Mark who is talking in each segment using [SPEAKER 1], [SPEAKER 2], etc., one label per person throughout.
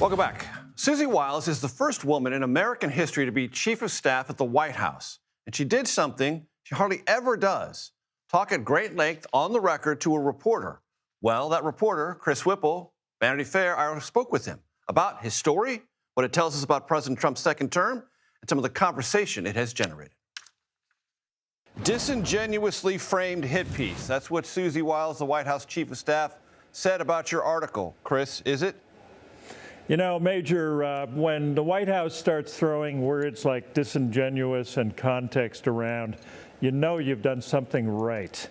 [SPEAKER 1] Welcome back. Susie Wiles is the first woman in American history to be chief of staff at the White House. And she did something she hardly ever does, talk at great length on the record to a reporter. Well, that reporter, Chris Whipple, Vanity Fair, I spoke with him about his story, what it tells us about President Trump's second term, and some of the conversation it has generated. Disingenuously framed hit piece. That's what Susie Wiles, the White House chief of staff, said about your article. Chris, is it?
[SPEAKER 2] You know, Major, when the White House starts throwing words like disingenuous and context around, you know you've done something right.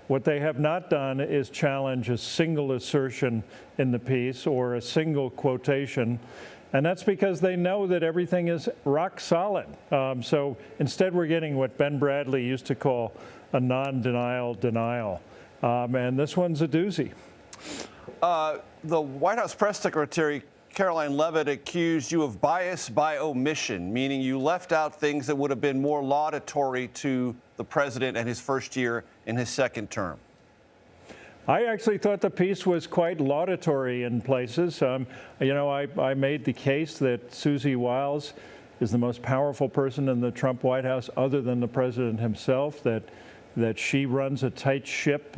[SPEAKER 2] What they have not done is challenge a single assertion in the piece or a single quotation, and that's because they know that everything is rock solid. So instead we're getting what Ben Bradley used to call a non-denial denial, and this one's a doozy.
[SPEAKER 1] The White House press secretary, Caroline Leavitt, accused you of bias by omission, meaning you left out things that would have been more laudatory to the president and his first year in his second term.
[SPEAKER 2] I actually thought the piece was quite laudatory in places. You know, I made the case that Susie Wiles is the most powerful person in the Trump White House other than the president himself, that she runs a tight ship,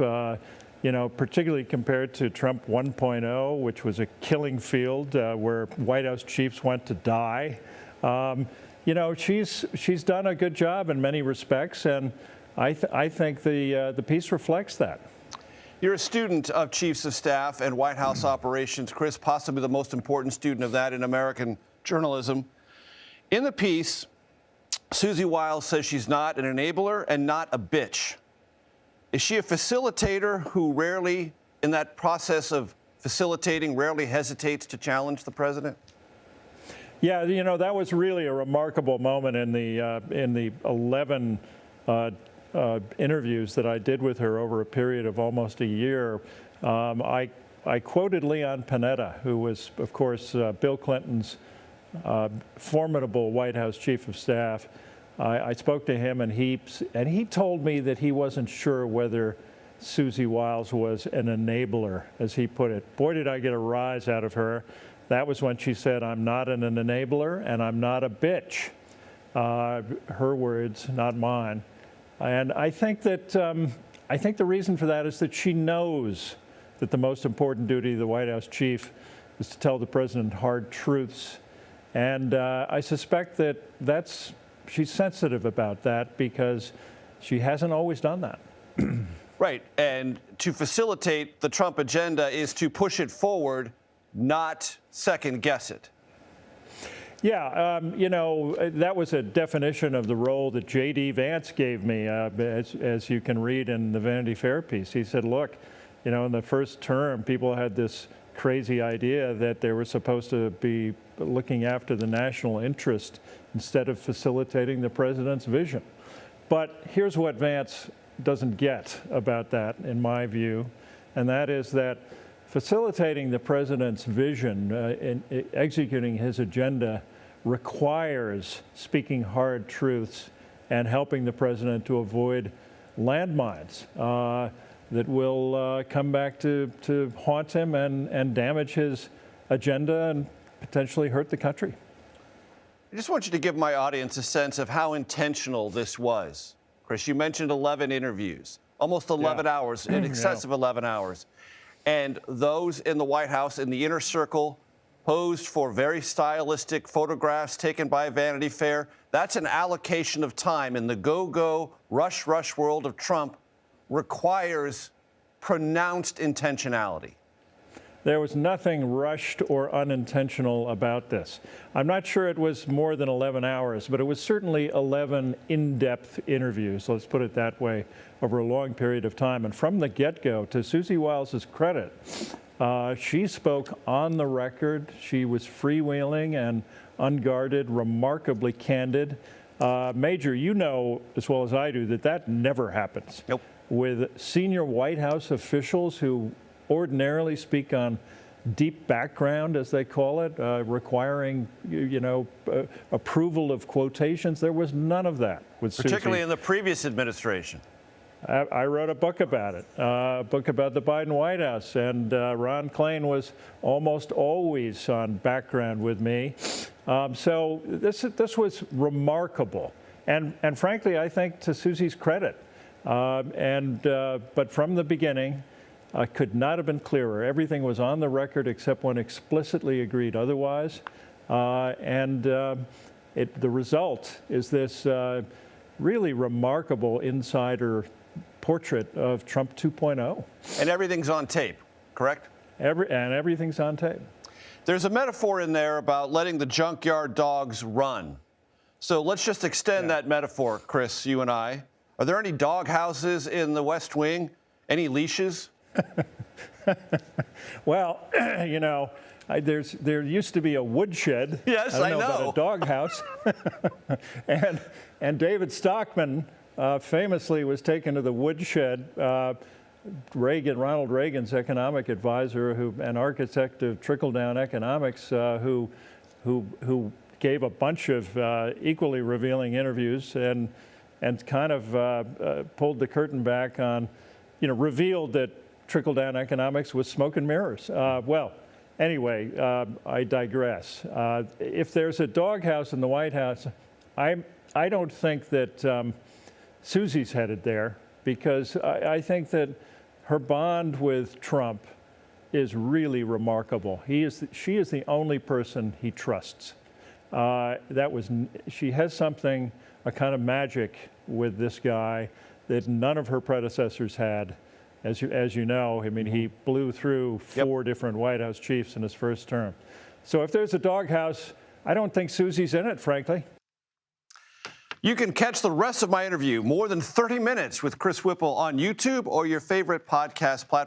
[SPEAKER 2] you know, particularly compared to Trump 1.0, which was a killing field where White House chiefs went to die. You know, she's done a good job in many respects, and I think the piece reflects that.
[SPEAKER 1] You're a student of chiefs of staff and White House operations, Chris, possibly the most important student of that in American journalism. In the piece, Susie Wiles says she's not an enabler and not a bitch. Is she a facilitator who rarely, in that process of facilitating, rarely hesitates to challenge the president?
[SPEAKER 2] Yeah, you know, that was really a remarkable moment in the 11 interviews that I did with her over a period of almost a year. I quoted Leon Panetta, who was, of course, Bill Clinton's formidable White House chief of staff. I spoke to him, and he told me that he wasn't sure whether Susie Wiles was an enabler, as he put it. Boy, did I get a rise out of her. That was when she said, "I'm not an enabler, and I'm not a bitch." Her words, not mine. And I think that the reason for that is that she knows that the most important duty of the White House chief is to tell the president hard truths, and I suspect that she's sensitive about that because she hasn't always done that.
[SPEAKER 1] Right, and to facilitate the Trump agenda is to push it forward, not second guess it.
[SPEAKER 2] Yeah, you know, that was a definition of the role that J.D. Vance gave me, as you can read in the Vanity Fair piece. He said, look, you know, in the first term, people had this crazy idea that they were supposed to be looking after the national interest instead of facilitating the president's vision. But here's what Vance doesn't get about that, in my view, and that is that facilitating the president's vision, in executing his agenda, requires speaking hard truths and helping the president to avoid landmines that will come back to haunt him and damage his agenda and potentially hurt the country.
[SPEAKER 1] I just want you to give my audience a sense of how intentional this was. Chris, you mentioned 11 interviews, almost 11 hours, in excess of 11 hours. And those in the White House, in the inner circle, posed for very stylistic photographs taken by Vanity Fair. That's an allocation of time in the go-go, rush world of Trump requires pronounced intentionality.
[SPEAKER 2] There was nothing rushed or unintentional about this. I'm not sure it was more than 11 hours, but it was certainly 11 in-depth interviews, let's put it that way, over a long period of time. And from the get-go, to Susie Wiles' credit, she spoke on the record. She was freewheeling and unguarded, remarkably candid. Major, you know as well as I do that never happens.
[SPEAKER 1] Nope.
[SPEAKER 2] With senior White House officials who ordinarily speak on deep background, as they call it, requiring, approval of quotations. There was none of that with Susie.
[SPEAKER 1] Particularly in the previous administration.
[SPEAKER 2] I wrote a book about it, a book about the Biden White House, and Ron Klain was almost always on background with me. So this was remarkable, and frankly, I think to Susie's credit. But from the beginning, I could not have been clearer. Everything was on the record except when explicitly agreed otherwise, the result is this really remarkable insider portrait of Trump 2.0.
[SPEAKER 1] And everything's on tape, correct?
[SPEAKER 2] Everything's on tape.
[SPEAKER 1] There's a metaphor in there about letting the junkyard dogs run. So let's just extend that metaphor, Chris, you and I. Are there any dog houses in the West Wing? Any leashes?
[SPEAKER 2] Well, you know, there used to be a woodshed.
[SPEAKER 1] Yes, I know.
[SPEAKER 2] About a doghouse. and David Stockman famously was taken to the woodshed. Ronald Reagan's economic advisor, an architect of trickle-down economics, who gave a bunch of equally revealing interviews and kind of pulled the curtain back on, revealed that trickle-down economics was smoke and mirrors. Well, anyway, I digress. If there's a doghouse in the White House, I don't think that Susie's headed there, because I think that her bond with Trump is really remarkable. She is the only person he trusts. She has something, a kind of magic with this guy that none of her predecessors had. As you know, I mean, he blew through 4 different White House chiefs in his first term. So if there's a doghouse, I don't think Susie's in it, frankly.
[SPEAKER 1] You can catch the rest of my interview, more than 30 minutes with Chris Whipple, on YouTube or your favorite podcast platform.